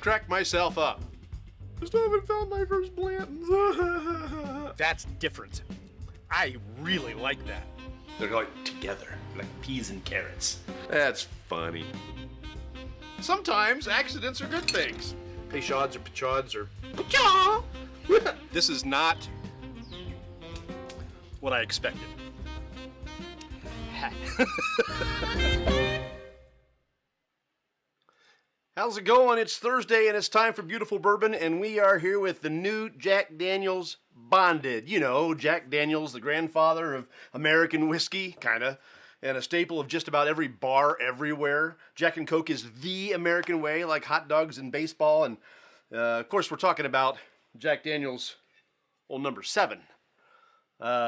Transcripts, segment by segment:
crack myself up. I still haven't found my first Blanton's. That's different. I really like that. They're like together, like peas and carrots. That's funny. Sometimes accidents are good things. Peychauds or Peychauds or Peychaud. This is not what I expected. How's it going? It's Thursday and it's time for Beautiful Bourbon, and we are here with the new Jack Daniel's Bonded. You know, Jack Daniel's, the grandfather of American whiskey, kinda, and a staple of just about every bar everywhere. Jack and Coke is the American way, like hot dogs and baseball, and of course we're talking about Jack Daniel's Old No.7.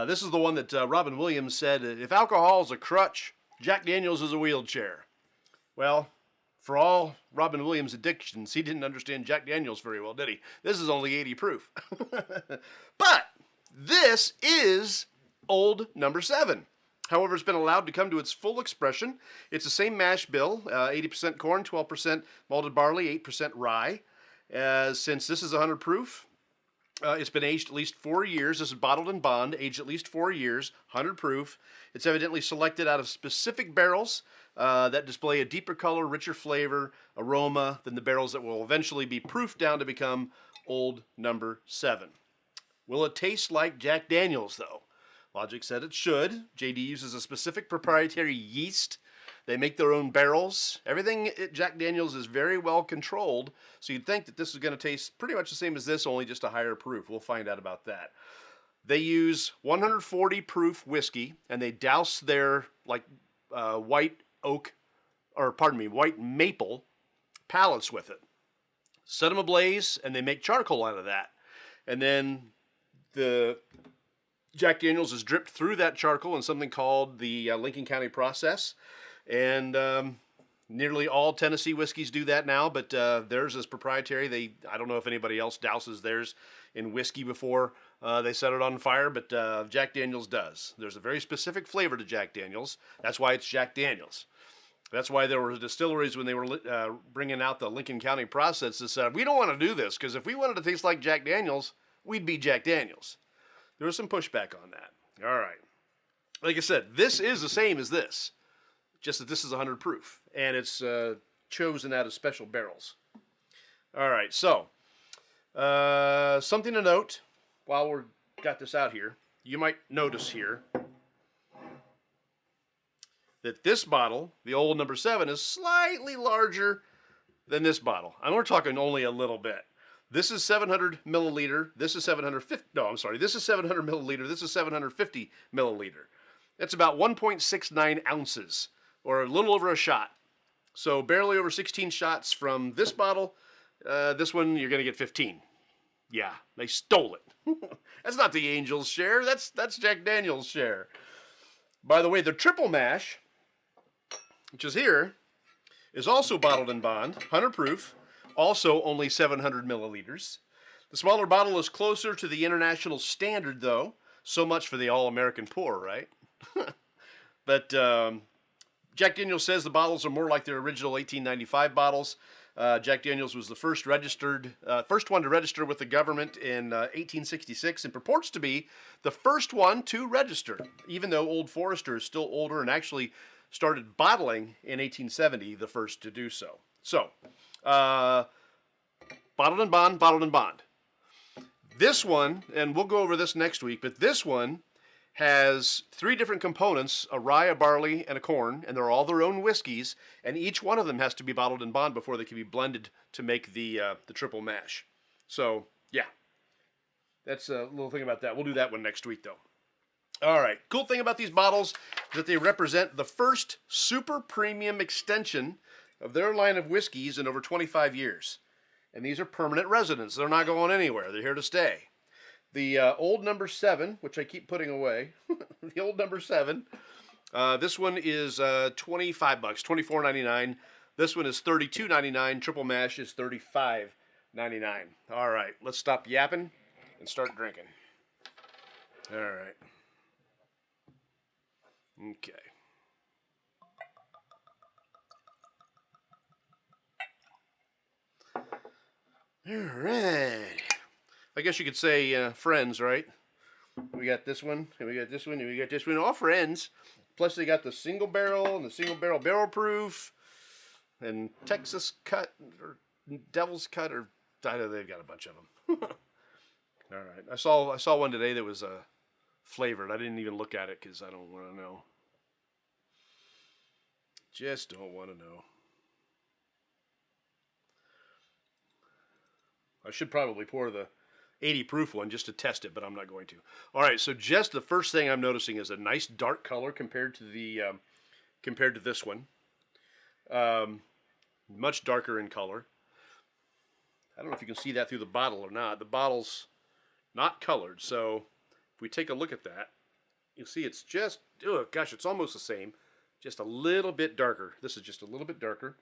This is the one that Robin Williams said, if alcohol is a crutch, Jack Daniel's is a wheelchair. Well, for all Robin Williams' addictions, he didn't understand Jack Daniel's very well, did he? This is only 80 proof. But this is Old No.7. However, it's been allowed to come to its full expression. It's the same mash bill, 80% corn, 12% malted barley, 8% rye. Since this is 100 proof, it's been aged at least 4 years. This is bottled in bond, aged at least 4 years, 100 proof. It's evidently selected out of specific barrels that display a deeper color, richer flavor, aroma than the barrels that will eventually be proofed down to become Old No.7. Will it taste like Jack Daniel's, though? Logic said it should. JD uses a specific proprietary yeast. They make their own barrels. Everything at Jack Daniel's is very well controlled, so you'd think that this is going to taste pretty much the same as this, only just a higher proof. We'll find out about that. They use 140 proof whiskey, and they douse their white maple pallets with it. Set them ablaze, and they make charcoal out of that. And then the Jack Daniel's is dripped through that charcoal in something called the Lincoln County process. And nearly all Tennessee whiskeys do that now, but theirs is proprietary. I don't know if anybody else douses theirs in whiskey before they set it on fire, but Jack Daniel's does. There's a very specific flavor to Jack Daniel's. That's why it's Jack Daniel's. That's why there were distilleries when they were bringing out the Lincoln County process that said, we don't want to do this, because if we wanted to taste like Jack Daniel's, we'd be Jack Daniel's. There was some pushback on that. All right. Like I said, this is the same as this, just that this is 100 proof, and it's chosen out of special barrels. All right, so something to note while we've got this out here. You might notice here that this bottle, the Old No.7, is slightly larger than this bottle. And we're talking only a little bit. This is 700 milliliter. This is 750. No, I'm sorry. This is 700 milliliter. This is 750 milliliter. That's about 1.69 ounces, or a little over a shot. So barely over 16 shots from this bottle. This one, you're going to get 15. Yeah, they stole it. That's not the Angel's share. That's Jack Daniel's share. By the way, the triple mash, which is here, is also bottled in bond, 100 proof, also only 700 milliliters. The smaller bottle is closer to the international standard, though. So much for the all-American pour, right? But Jack Daniel's says the bottles are more like their original 1895 bottles. Jack Daniel's was the first one to register with the government in 1866, and purports to be the first one to register, even though Old Forester is still older and actually started bottling in 1870, the first to do so. So, bottled in bond, bottled in bond. This one, and we'll go over this next week, but this one has 3 different components, a rye, a barley, and a corn, and they're all their own whiskeys, and each one of them has to be bottled in bond before they can be blended to make the triple mash. So, yeah, that's a little thing about that. We'll do that one next week, though. All right, cool thing about these bottles is that they represent the first super premium extension of their line of whiskeys in over 25 years. And these are permanent residents. They're not going anywhere. They're here to stay. The Old No.7, which I keep putting away, the Old No.7, this one is $25, $24.99. This one is $32.99. Triple mash is $35.99. All right, let's stop yapping and start drinking. All right. Okay. guess you could say friends, right? We got this one, and we got this one, and we got this one. All friends. Plus, they got the single barrel and the single barrel proof, and Texas cut or Devil's cut, or I know they've got a bunch of them. All right, I saw one today that was flavored. I didn't even look at it because I don't want to know. Just don't want to know. I should probably pour the 80 proof one just to test it, but I'm not going to. All right, so just the first thing I'm noticing is a nice dark color compared to this one. Much darker in color. I don't know if you can see that through the bottle or not. The bottle's not colored, so if we take a look at that, you'll see it's just, oh gosh, it's almost the same, just a little bit darker. This is just a little bit darker.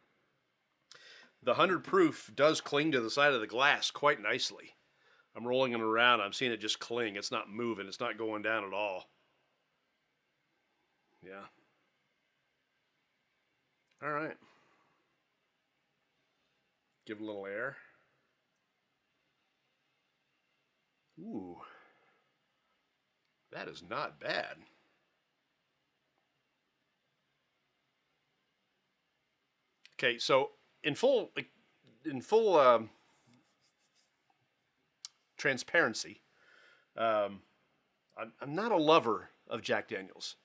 The 100 proof does cling to the side of the glass quite nicely. I'm rolling it around. I'm seeing it just cling. It's not moving. It's not going down at all. Yeah. All right. Give it a little air. Ooh. That is not bad. Okay, so in full transparency, I'm not a lover of Jack Daniels.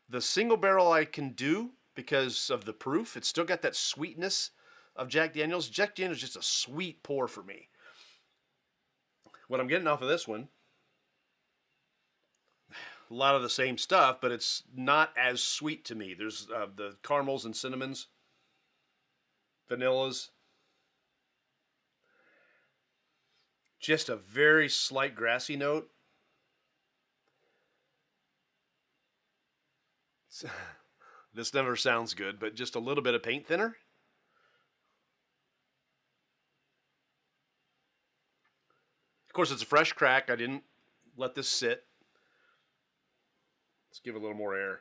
The single barrel I can do because of the proof. It's still got that sweetness of Jack Daniels. Jack Daniels is just a sweet pour for me. What I'm getting off of this one, a lot of the same stuff, but it's not as sweet to me. There's the caramels and cinnamons, vanillas. Just a very slight grassy note. This never sounds good, but just a little bit of paint thinner. Of course, it's a fresh crack. I didn't let this sit. Let's give it a little more air.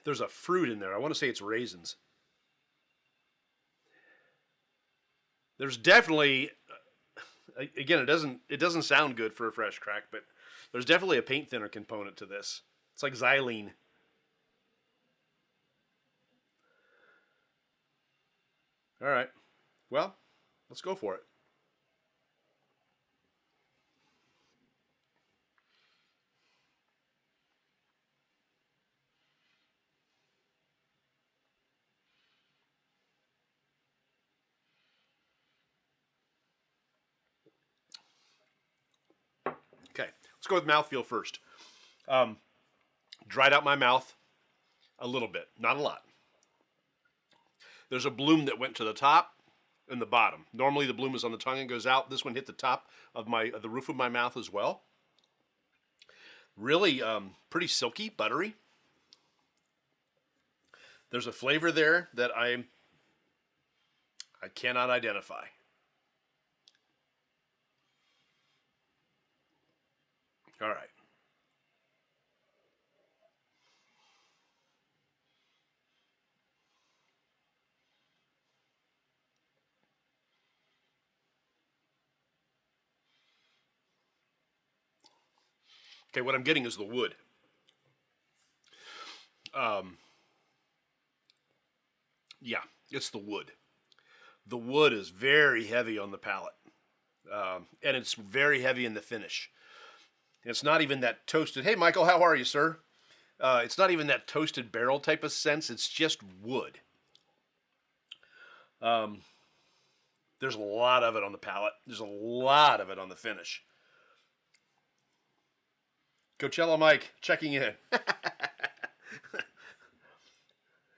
There's a fruit in there. I want to say it's raisins. There's definitely, again, it doesn't sound good for a fresh crack, but there's definitely a paint thinner component to this. It's like xylene. All right. Well, let's go for it. Okay, let's go with mouthfeel first. Dried out my mouth a little bit, not a lot. There's a bloom that went to the top and the bottom. Normally the bloom is on the tongue and goes out. This one hit the top of the roof of my mouth as well. Really pretty silky, buttery. There's a flavor there that I cannot identify. All right. Okay, what I'm getting is the wood. Yeah, it's the wood. The wood is very heavy on the palate, and it's very heavy in the finish. It's not even that toasted. Hey, Michael, how are you, sir? It's not even that toasted barrel type of sense. It's just wood. There's a lot of it on the palate. There's a lot of it on the finish. Coachella Mike checking in.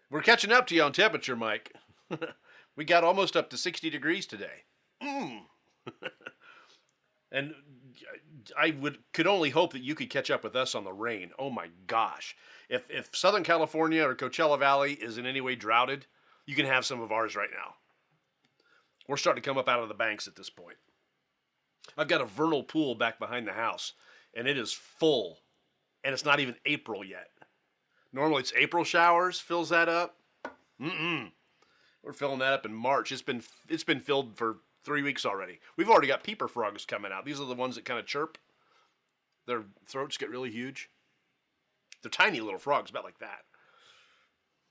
We're catching up to you on temperature, Mike. We got almost up to 60 degrees today. And I could only hope that you could catch up with us on the rain. Oh my gosh. If Southern California or Coachella Valley is in any way droughted, you can have some of ours right now. We're starting to come up out of the banks at this point. I've got a vernal pool back behind the house, and it is full, and it's not even April yet. Normally it's April showers fills that up. We're filling that up in March. It's been filled for 3 weeks already. We've already got peeper frogs coming out. These are the ones that kind of chirp. Their throats get really huge. They're tiny little frogs, about like that.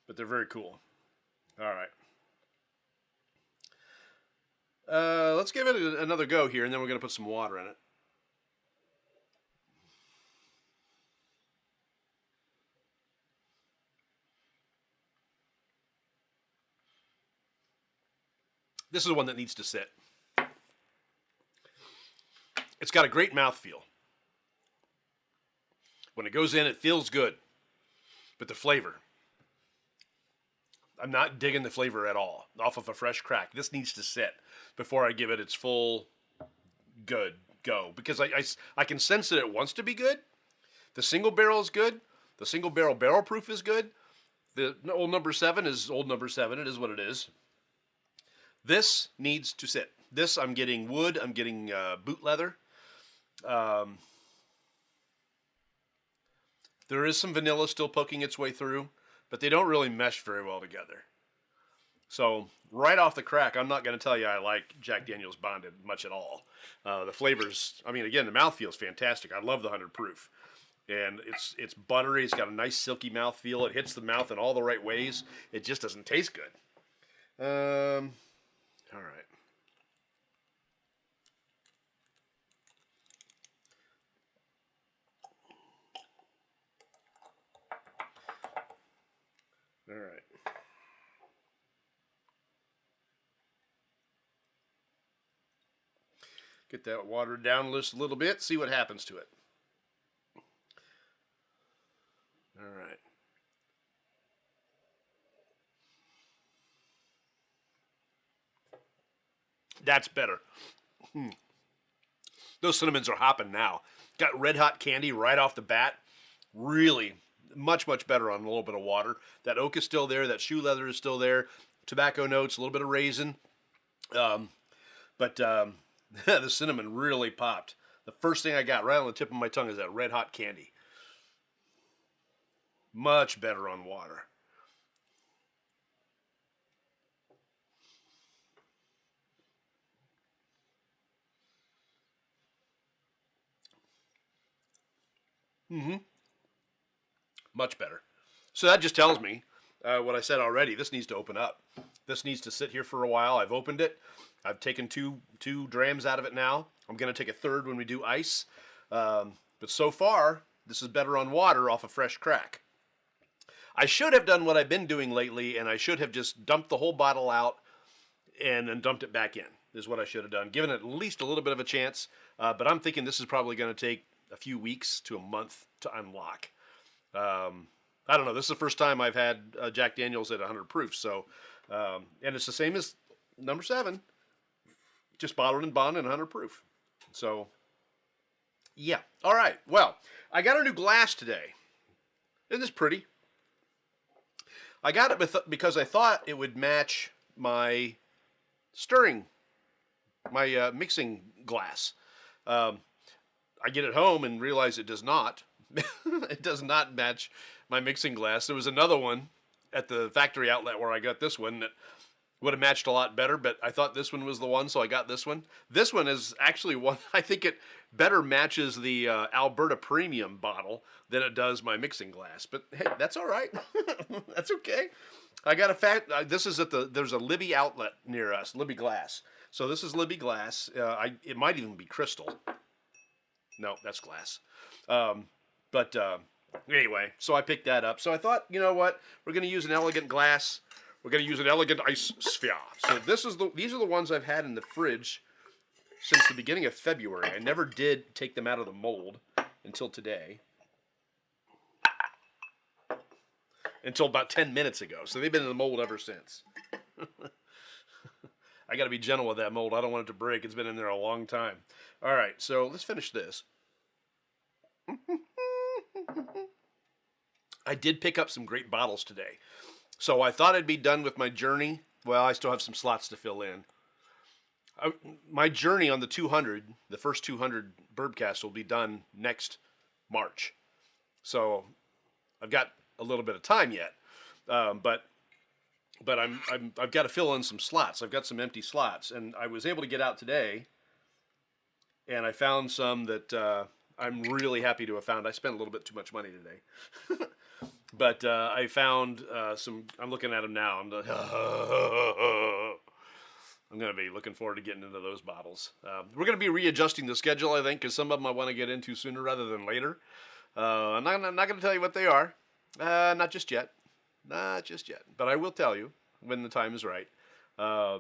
But they're very cool. All right. Let's give it another go here, and then we're going to put some water in it. This is the one that needs to sit. It's got a great mouthfeel. When it goes in, it feels good. But the flavor, I'm not digging the flavor at all off of a fresh crack. This needs to sit before I give it its full good go. Because I can sense that it wants to be good. The single barrel is good. The single barrel proof is good. The Old No.7 is Old No.7. It is what it is. This needs to sit. This, I'm getting wood. I'm getting boot leather. There is some vanilla still poking its way through, but they don't really mesh very well together. So right off the crack, I'm not going to tell you I like Jack Daniel's Bonded much at all. The flavors, I mean, again, the mouthfeel is fantastic. I love the 100 proof. And it's buttery. It's got a nice silky mouthfeel. It hits the mouth in all the right ways. It just doesn't taste good. All right. All right. Get that watered down just a little bit, see what happens to it. All right. That's better. Those cinnamons are hopping now. Got red hot candy right off the bat. Really much better on a little bit of water. That oak is still there. That shoe leather is still there. Tobacco notes, a little bit of raisin. But the cinnamon really popped. The first thing I got right on the tip of my tongue is that red hot candy. Much better on water. Much better. So that just tells me what I said already. This needs to open up. This needs to sit here for a while. I've opened it. I've taken two drams out of it now. I'm going to take a third when we do ice. But so far, this is better on water off a fresh crack. I should have done what I've been doing lately, and I should have just dumped the whole bottle out and then dumped it back in, is what I should have done. Given it at least a little bit of a chance. But I'm thinking this is probably going to take a few weeks to a month to unlock. I don't know. This is the first time I've had Jack Daniel's at 100 proof. So, and it's the same as No.7, just bottled and bonded and 100 proof. So, yeah. All right. Well, I got a new glass today. Isn't this pretty? I got it because I thought it would match my stirring, my mixing glass. I get it home and realize it does not. It does not match my mixing glass. There was another one at the factory outlet where I got this one that would have matched a lot better, but I thought this one was the one, so I got this one. This one is actually one, I think it better matches the Alberta Premium bottle than it does my mixing glass. But hey, that's all right. That's okay. I got this is there's a Libby outlet near us, Libby Glass. So this is Libby Glass. It might even be crystal. No, that's glass. But anyway, so I picked that up. So I thought, you know what? We're going to use an elegant glass. We're going to use an elegant ice sphere. So these are the ones I've had in the fridge since the beginning of February. I never did take them out of the mold until today. Until about 10 minutes ago. So they've been in the mold ever since. I got to be gentle with that mold. I don't want it to break. It's been in there a long time. All right, so let's finish this. I did pick up some great bottles today. So I thought I'd be done with my journey. Well, I still have some slots to fill in. My journey on the 200, the first 200 Bourbcast will be done next March. So I've got a little bit of time yet. But but I've got to fill in some slots. I've got some empty slots, and I was able to get out today, and I found some that I'm really happy to have found. I spent a little bit too much money today, but I found some. I'm looking at them now. I'm going to be looking forward to getting into those bottles. We're going to be readjusting the schedule, I think, because some of them I want to get into sooner rather than later. I'm not going to tell you what they are. Not just yet. Not just yet. But I will tell you when the time is right. Yeah.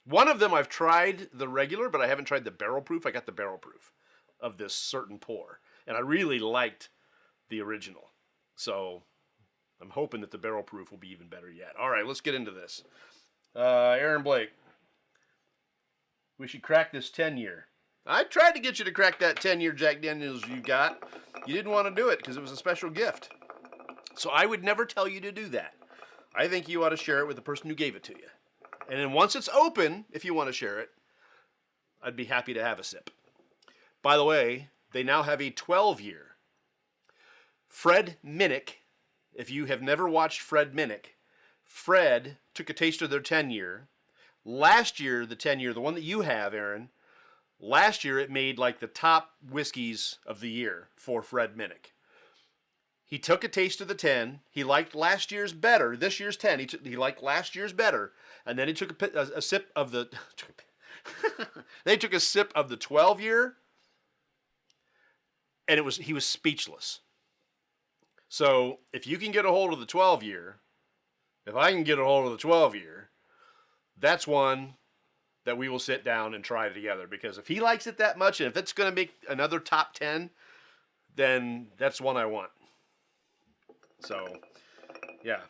One of them I've tried the regular, but I haven't tried the barrel proof. I got the barrel proof of this certain pour. And I really liked the original. So I'm hoping that the barrel proof will be even better yet. All right, let's get into this. Aaron Blake. We should crack this 10-year. I tried to get you to crack that 10-year Jack Daniels you got. You didn't want to do it because it was a special gift. So I would never tell you to do that. I think you ought to share it with the person who gave it to you. And then once it's open, if you want to share it, I'd be happy to have a sip. By the way, they now have a 12-year. Fred Minnick, if you have never watched Fred Minnick, Fred took a taste of their 10-year. Last year, the 10-year, the one that you have, Aaron, last year it made like the top whiskeys of the year for Fred Minnick. He took a taste of the 10. He liked last year's better. This year's 10. He liked last year's better. And then he took a sip of the... they took a sip of the 12-year. And he was speechless. So if you can get a hold of the 12-year, if I can get a hold of the 12-year, that's one that we will sit down and try together. Because if he likes it that much, and if it's going to make another top 10, then that's one I want. So, yeah.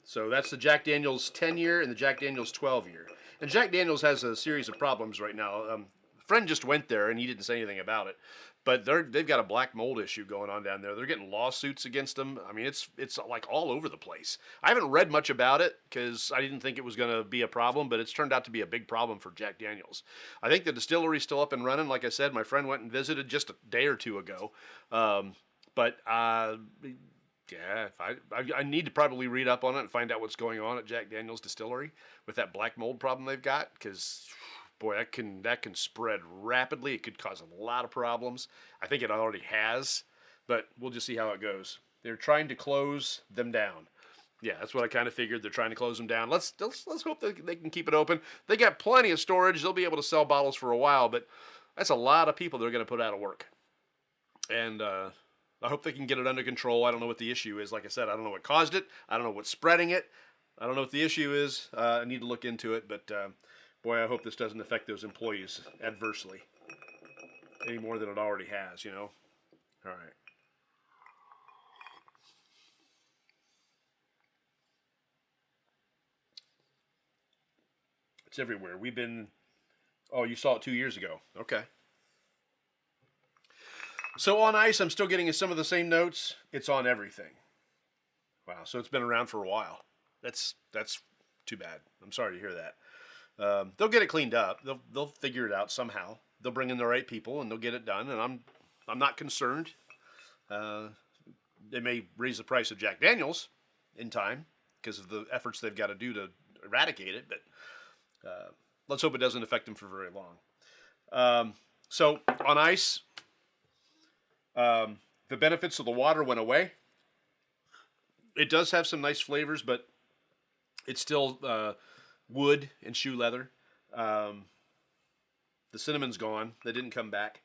So that's the Jack Daniels 10-year and the Jack Daniels 12-year. And Jack Daniels has a series of problems right now. A friend just went there, and he didn't say anything about it. But they've got a black mold issue going on down there. They're getting lawsuits against them. I mean, it's like all over the place. I haven't read much about it because I didn't think it was going to be a problem, but it's turned out to be a big problem for Jack Daniels. I think the distillery's still up and running. Like I said, my friend went and visited just a day or two ago. Yeah, I need to probably read up on it and find out what's going on at Jack Daniel's Distillery with that black mold problem they've got, because boy, that can spread rapidly. It could cause a lot of problems. I think it already has, but we'll just see how it goes. They're trying to close them down. Yeah, that's what I kind of figured. They're trying to close them down. Let's hope they can keep it open. They got plenty of storage. They'll be able to sell bottles for a while, but that's a lot of people they're going to put out of work. And I hope they can get it under control. I don't know what the issue is. Like I said, I don't know what caused it. I don't know what's spreading it. I don't know what the issue is. I need to look into it, but boy, I hope this doesn't affect those employees adversely any more than it already has, you know? All right. It's everywhere. Oh, you saw it 2 years ago. Okay. So on ice, I'm still getting some of the same notes. It's on everything. Wow, so it's been around for a while. That's too bad. I'm sorry to hear that. They'll get it cleaned up. They'll figure it out somehow. They'll bring in the right people and they'll get it done. And I'm not concerned. They may raise the price of Jack Daniels in time because of the efforts they've got to do to eradicate it. But let's hope it doesn't affect them for very long. So on ice, the benefits of the water went away. It does have some nice flavors, but it's still wood and shoe leather. The cinnamon's gone. They didn't come back.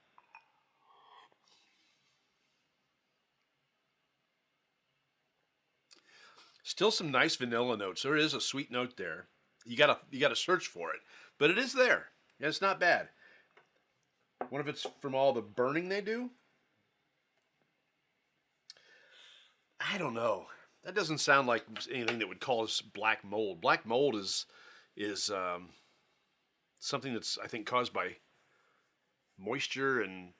Still some nice vanilla notes. There is a sweet note there. You gotta search for it, but it is there. And it's not bad. I wonder if it's from all the burning they do. I don't know. That doesn't sound like anything that would cause black mold. Black mold is something that's, I think, caused by moisture and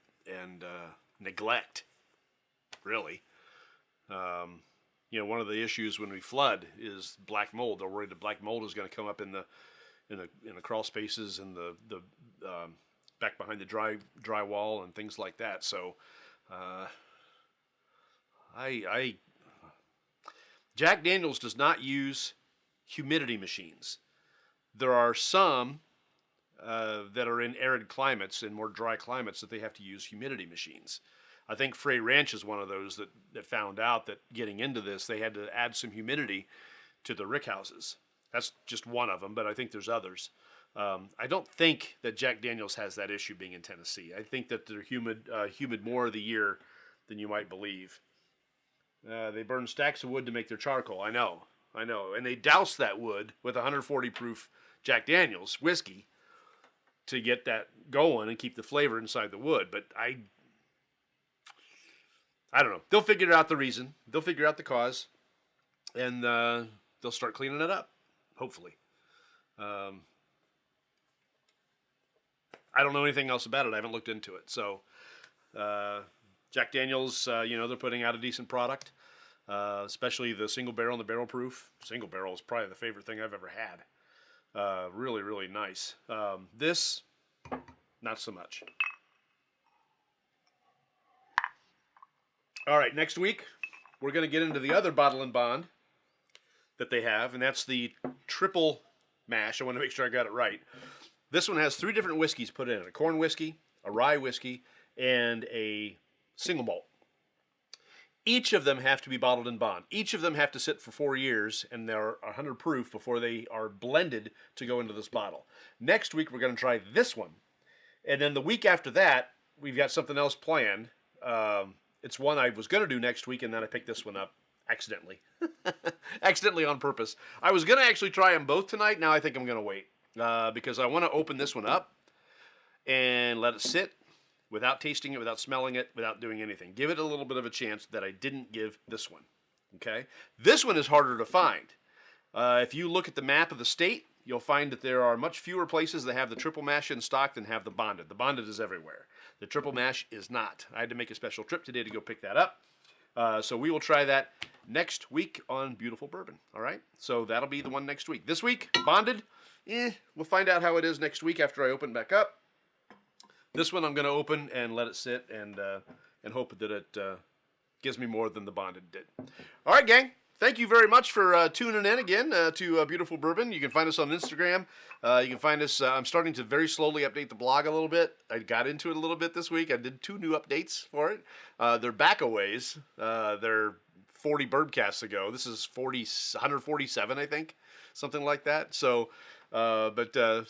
neglect. Really, one of the issues when we flood is black mold. They're worried that black mold is going to come up in the crawl spaces and the back behind the dry wall and things like that. So, Jack Daniels does not use humidity machines. There are some that are in arid climates and more dry climates that they have to use humidity machines. I think Frey Ranch is one of those that found out that getting into this, they had to add some humidity to the rick houses. That's just one of them, but I think there's others. I don't think that Jack Daniels has that issue being in Tennessee. I think that they're humid more of the year than you might believe. They burn stacks of wood to make their charcoal. I know. And they douse that wood with 140 proof Jack Daniels whiskey to get that going and keep the flavor inside the wood. But I don't know. They'll figure out the reason. They'll figure out the cause. And they'll start cleaning it up, hopefully. I don't know anything else about it. I haven't looked into it. So Jack Daniels, they're putting out a decent product, especially the single barrel and the barrel proof. Single barrel is probably the favorite thing I've ever had. Really, really nice. This, not so much. All right, next week, we're going to get into the other bottle and bond that they have, and that's the triple mash. I want to make sure I got it right. This one has 3 different whiskeys put in it: a corn whiskey, a rye whiskey, and a single malt. Each of them have to be bottled in bond. Each of them have to sit for 4 years, and they're 100 proof before they are blended to go into this bottle. Next week, we're going to try this one. And then the week after that, we've got something else planned. It's one I was going to do next week, and then I picked this one up accidentally. Accidentally on purpose. I was going to actually try them both tonight. Now I think I'm going to wait because I want to open this one up and let it sit without tasting it, without smelling it, without doing anything. Give it a little bit of a chance that I didn't give this one. Okay? This one is harder to find. If you look at the map of the state, you'll find that there are much fewer places that have the triple mash in stock than have the bonded. The bonded is everywhere. The triple mash is not. I had to make a special trip today to go pick that up. So we will try that next week on Beautiful Bourbon. All right? So that'll be the one next week. This week, bonded, we'll find out how it is next week after I open back up. This one I'm going to open and let it sit and hope that it gives me more than the bonded did. All right, gang. Thank you very much for tuning in again to Beautiful Bourbon. You can find us on Instagram. You can find us, I'm starting to very slowly update the blog a little bit. I got into it a little bit this week. I did 2 new updates for it. They're back a ways. They're 40 Bourbcasts ago. This is 147, I think, something like that. So I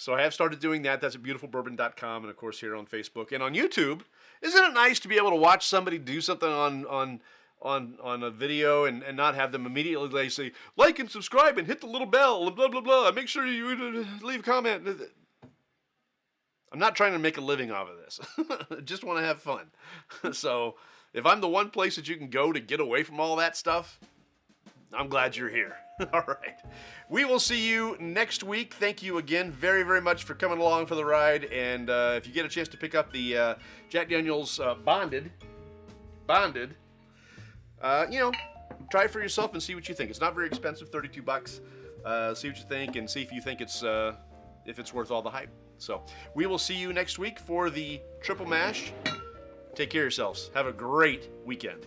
have started doing that. That's at beautifulbourbon.com, and of course here on Facebook and on YouTube. Isn't it nice to be able to watch somebody do something on a video and not have them immediately say like and subscribe and hit the little bell and blah blah blah. Make sure you leave a comment. I'm not trying to make a living off of this. I just want to have fun. So if I'm the one place that you can go to get away from all that stuff, I'm glad you're here. All right. We will see you next week. Thank you again very, very much for coming along for the ride. And if you get a chance to pick up the Jack Daniels Bonded, try it for yourself and see what you think. It's not very expensive, $32. See what you think and see if you think it's worth all the hype. So we will see you next week for the Triple Mash. Take care of yourselves. Have a great weekend.